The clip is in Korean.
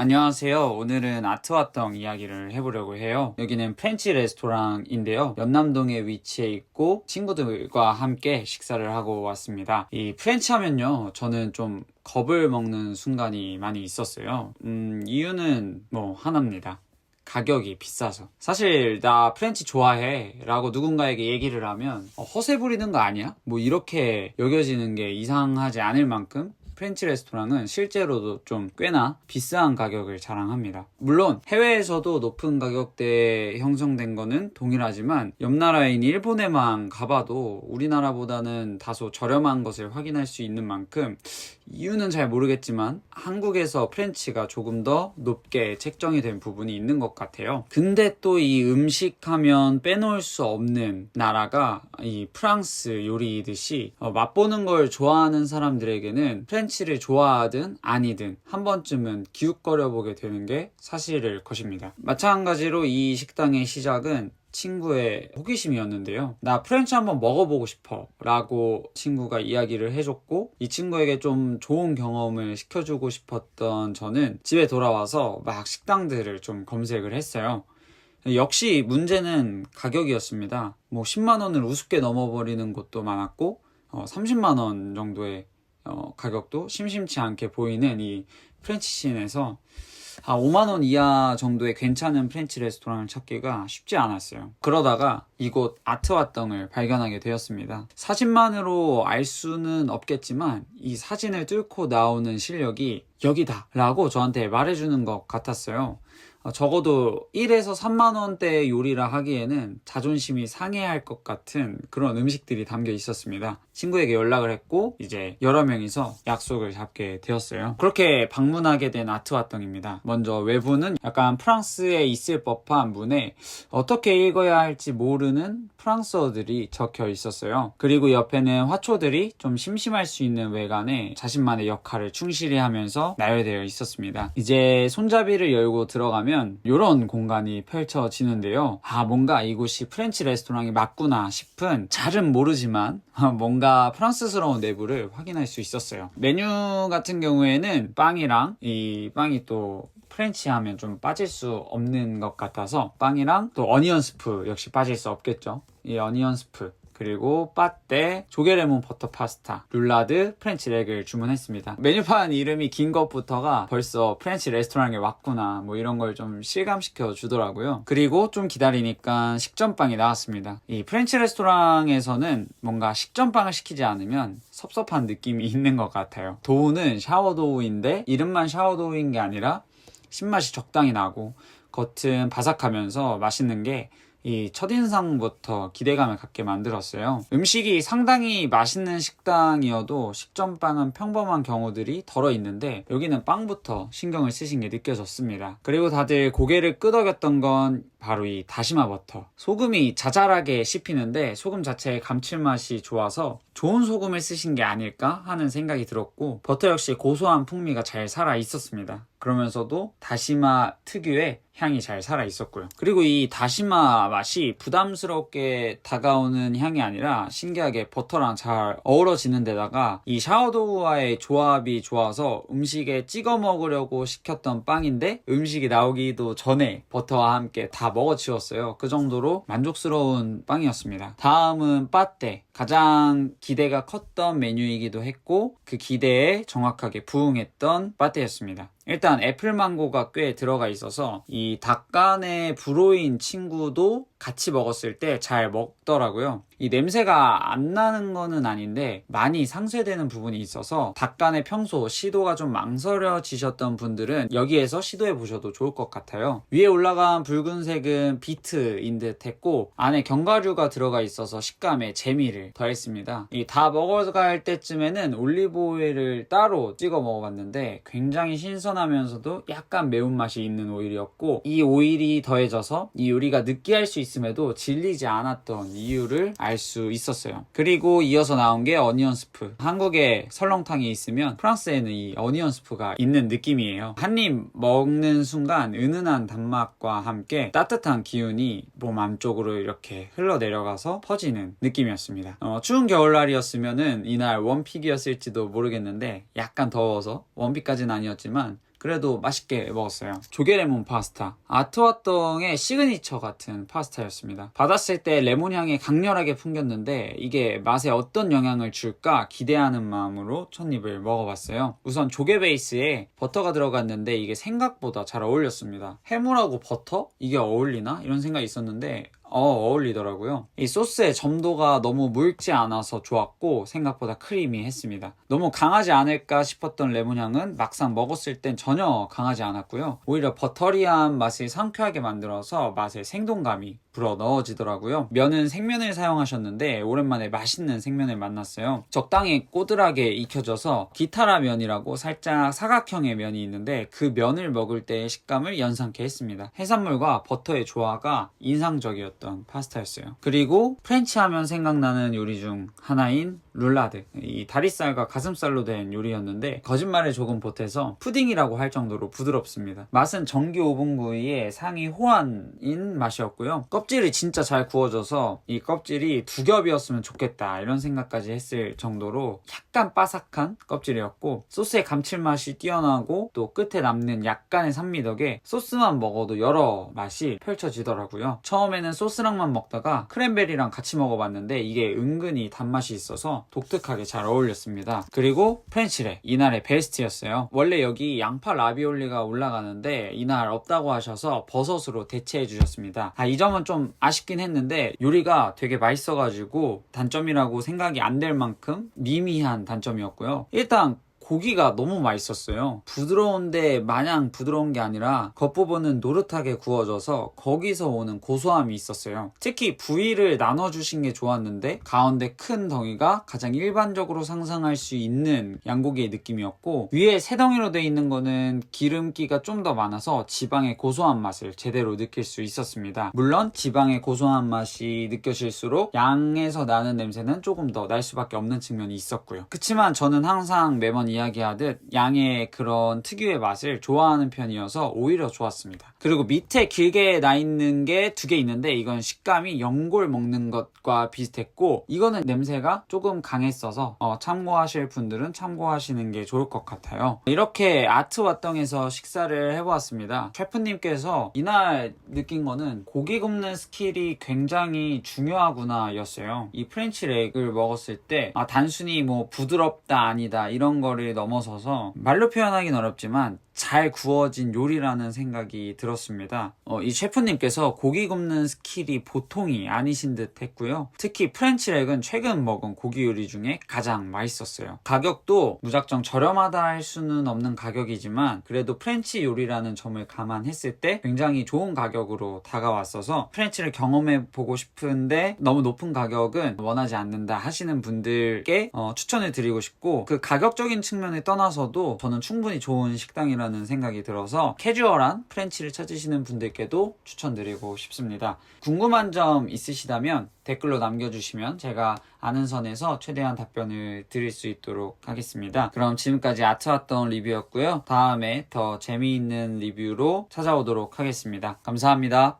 안녕하세요. 오늘은 아트화떡 이야기를 해보려고 해요. 여기는 프렌치 레스토랑인데요. 연남동에 위치해 있고 친구들과 함께 식사를 하고 왔습니다. 이 프렌치 하면요, 저는 좀 겁을 먹는 순간이 많이 있었어요. 이유는 하나입니다. 가격이 비싸서. 사실 나 프렌치 좋아해 라고 누군가에게 얘기를 하면 허세 부리는 거 아니야? 이렇게 여겨지는 게 이상하지 않을 만큼 프렌치 레스토랑은 실제로도 좀 꽤나 비싼 가격을 자랑합니다. 물론 해외에서도 높은 가격대에 형성된 거는 동일하지만 옆 나라인 일본에만 가봐도 우리나라보다는 다소 저렴한 것을 확인할 수 있는 만큼, 이유는 잘 모르겠지만 한국에서 프렌치가 조금 더 높게 책정이 된 부분이 있는 것 같아요. 근데 또 이 음식 하면 빼놓을 수 없는 나라가 이 프랑스 요리이듯이 맛보는 걸 좋아하는 사람들에게는 프렌치를 좋아하든 아니든 한 번쯤은 기웃거려 보게 되는 게 사실일 것입니다. 마찬가지로 이 식당의 시작은 친구의 호기심이었는데요. 나 프렌치 한번 먹어보고 싶어 라고 친구가 이야기를 해줬고, 이 친구에게 좀 좋은 경험을 시켜주고 싶었던 저는 집에 돌아와서 막 식당들을 좀 검색을 했어요. 역시 문제는 가격이었습니다. 10만 원을 우습게 넘어버리는 곳도 많았고 30만 원 정도의 가격도 심심치 않게 보이는 이 프렌치 씬에서 5만 원 이하 정도의 괜찮은 프렌치 레스토랑을 찾기가 쉽지 않았어요. 그러다가 이곳 아트화떡을 발견하게 되었습니다. 사진만으로 알 수는 없겠지만 이 사진을 뚫고 나오는 실력이 여기다 라고 저한테 말해주는 것 같았어요. 적어도 1에서 3만 원대 요리라 하기에는 자존심이 상해할 것 같은 그런 음식들이 담겨 있었습니다. 친구에게 연락을 했고 이제 여러 명이서 약속을 잡게 되었어요. 그렇게 방문하게 된 아트화떡입니다. 먼저 외부는 약간 프랑스에 있을 법한 문에 어떻게 읽어야 할지 모르는 프랑스어들이 적혀 있었어요. 그리고 옆에는 화초들이 좀 심심할 수 있는 외관에 자신만의 역할을 충실히 하면서 나열되어 있었습니다. 이제 손잡이를 열고 들어가면 이런 공간이 펼쳐지는데요. 뭔가 이곳이 프렌치 레스토랑이 맞구나 싶은, 잘은 모르지만 뭔가 프랑스스러운 내부를 확인할 수 있었어요. 메뉴 같은 경우에는 빵이랑, 이 빵이 또 프렌치 하면 좀 빠질 수 없는 것 같아서 빵이랑 또 어니언 스프 역시 빠질 수 없겠죠. 이 어니언 스프, 그리고 빠떼, 조개레몬 버터 파스타, 룰라드, 프렌치 렉을 주문했습니다. 메뉴판 이름이 긴 것부터가 벌써 프렌치 레스토랑에 왔구나 이런 걸 좀 실감시켜 주더라고요. 그리고 좀 기다리니까 식전빵이 나왔습니다. 이 프렌치 레스토랑에서는 뭔가 식전빵을 시키지 않으면 섭섭한 느낌이 있는 것 같아요. 도우는 샤워도우인데 이름만 샤워도우인 게 아니라 신맛이 적당히 나고 겉은 바삭하면서 맛있는 게 이 첫인상부터 기대감을 갖게 만들었어요. 음식이 상당히 맛있는 식당이어도 식전빵은 평범한 경우들이 덜어 있는데 여기는 빵부터 신경을 쓰신 게 느껴졌습니다. 그리고 다들 고개를 끄덕였던 건 바로 이 다시마 버터. 소금이 자잘하게 씹히는데 소금 자체의 감칠맛이 좋아서 좋은 소금을 쓰신 게 아닐까 하는 생각이 들었고, 버터 역시 고소한 풍미가 잘 살아 있었습니다. 그러면서도 다시마 특유의 향이 잘 살아 있었고요. 그리고 이 다시마 맛이 부담스럽게 다가오는 향이 아니라 신기하게 버터랑 잘 어우러지는 데다가 이 샤워도우와의 조합이 좋아서 음식에 찍어 먹으려고 시켰던 빵인데 음식이 나오기도 전에 버터와 함께 다 먹어치웠어요. 그 정도로 만족스러운 빵이었습니다. 다음은 빠떼. 가장 기대가 컸던 메뉴이기도 했고 그 기대에 정확하게 부응했던 빠떼였습니다. 일단 애플망고가 꽤 들어가 있어서 이 닭간의 불호인 친구도 같이 먹었을 때 잘 먹더라고요. 이 냄새가 안 나는 거는 아닌데 많이 상쇄되는 부분이 있어서 닭간의 평소 시도가 좀 망설여지셨던 분들은 여기에서 시도해 보셔도 좋을 것 같아요. 위에 올라간 붉은색은 비트인 듯 했고 안에 견과류가 들어가 있어서 식감에 재미를 더했습니다. 이 다 먹어갈 때쯤에는 올리브 오일을 따로 찍어 먹어봤는데 굉장히 신선하면서도 약간 매운맛이 있는 오일이었고, 이 오일이 더해져서 이 요리가 느끼할 수 있음에도 질리지 않았던 이유를 알 수 있었어요. 그리고 이어서 나온 게 어니언 스프. 한국에 설렁탕이 있으면 프랑스에는 이 어니언 스프가 있는 느낌이에요. 한 입 먹는 순간 은은한 단맛과 함께 따뜻한 기운이 몸 안쪽으로 이렇게 흘러내려가서 퍼지는 느낌이었습니다. 추운 겨울날이었으면은 이날 원픽이었을지도 모르겠는데 약간 더워서, 원픽까지는 아니었지만 그래도 맛있게 먹었어요. 조개 레몬 파스타. 아트화떡의 시그니처 같은 파스타였습니다. 받았을 때 레몬 향이 강렬하게 풍겼는데 이게 맛에 어떤 영향을 줄까 기대하는 마음으로 첫 입을 먹어봤어요. 우선 조개 베이스에 버터가 들어갔는데 이게 생각보다 잘 어울렸습니다. 해물하고 버터? 이게 어울리나? 이런 생각이 있었는데 어울리더라고요. 이 소스의 점도가 너무 묽지 않아서 좋았고 생각보다 크리미했습니다. 너무 강하지 않을까 싶었던 레몬향은 막상 먹었을 땐 전혀 강하지 않았고요. 오히려 버터리한 맛을 상쾌하게 만들어서 맛에 생동감이 불어 넣어지더라고요. 면은 생면을 사용하셨는데 오랜만에 맛있는 생면을 만났어요. 적당히 꼬들하게 익혀져서 기타라 면이라고 살짝 사각형의 면이 있는데 그 면을 먹을 때의 식감을 연상케 했습니다. 해산물과 버터의 조화가 인상적이었던 파스타였어요. 그리고 프렌치 하면 생각나는 요리 중 하나인 룰라드. 이 다리살과 가슴살로 된 요리였는데 거짓말을 조금 보태서 푸딩이라고 할 정도로 부드럽습니다. 맛은 전기 오븐구이의 상위 호환인 맛이었고요. 껍질이 진짜 잘 구워져서 이 껍질이 두 겹이었으면 좋겠다 이런 생각까지 했을 정도로 약간 바삭한 껍질이었고 소스의 감칠맛이 뛰어나고 또 끝에 남는 약간의 산미 덕에 소스만 먹어도 여러 맛이 펼쳐지더라고요. 처음에는 소스랑만 먹다가 크랜베리랑 같이 먹어봤는데 이게 은근히 단맛이 있어서 독특하게 잘 어울렸습니다. 그리고 프렌치레 이날의 베스트였어요. 원래 여기 양파 라비올리가 올라가는데 이날 없다고 하셔서 버섯으로 대체해 주셨습니다. 이 점은 좀 아쉽긴 했는데 요리가 되게 맛있어가지고 단점이라고 생각이 안 될 만큼 미미한 단점이었고요. 일단 고기가 너무 맛있었어요. 부드러운데 마냥 부드러운 게 아니라 겉부분은 노릇하게 구워져서 거기서 오는 고소함이 있었어요. 특히 부위를 나눠주신 게 좋았는데 가운데 큰 덩이가 가장 일반적으로 상상할 수 있는 양고기의 느낌이었고 위에 세 덩이로 돼 있는 거는 기름기가 좀 더 많아서 지방의 고소한 맛을 제대로 느낄 수 있었습니다. 물론 지방의 고소한 맛이 느껴질수록 양에서 나는 냄새는 조금 더 날 수밖에 없는 측면이 있었고요. 그치만 저는 항상 매번 이야기하듯 양의 그런 특유의 맛을 좋아하는 편이어서 오히려 좋았습니다. 그리고 밑에 길게 나 있는 게 두 개 있는데 이건 식감이 연골 먹는 것과 비슷했고 이거는 냄새가 조금 강했어서 참고하실 분들은 참고하시는 게 좋을 것 같아요. 이렇게 아트와땅에서 식사를 해보았습니다. 셰프님께서 이날 느낀 거는 고기 굽는 스킬이 굉장히 중요하구나 였어요. 이 프렌치 렉을 먹었을 때 단순히 뭐 부드럽다 아니다 이런 거를 넘어서서 말로 표현하긴 어렵지만 잘 구워진 요리라는 생각이 들었습니다. 이 셰프님께서 고기 굽는 스킬이 보통이 아니신 듯 했고요. 특히 프렌치렉은 최근 먹은 고기 요리 중에 가장 맛있었어요. 가격도 무작정 저렴하다 할 수는 없는 가격이지만 그래도 프렌치 요리라는 점을 감안했을 때 굉장히 좋은 가격으로 다가왔어서 프렌치를 경험해보고 싶은데 너무 높은 가격은 원하지 않는다 하시는 분들께 추천을 드리고 싶고 그 가격적인 측면을 떠나서도 저는 충분히 좋은 식당이라는 생각이 들어서 캐주얼한 프렌치를 찾으시는 분들께도 추천드리고 싶습니다. 궁금한 점 있으시다면 댓글로 남겨주시면 제가 아는 선에서 최대한 답변을 드릴 수 있도록 하겠습니다. 그럼 지금까지 아트와땅 리뷰였고요. 다음에 더 재미있는 리뷰로 찾아오도록 하겠습니다. 감사합니다.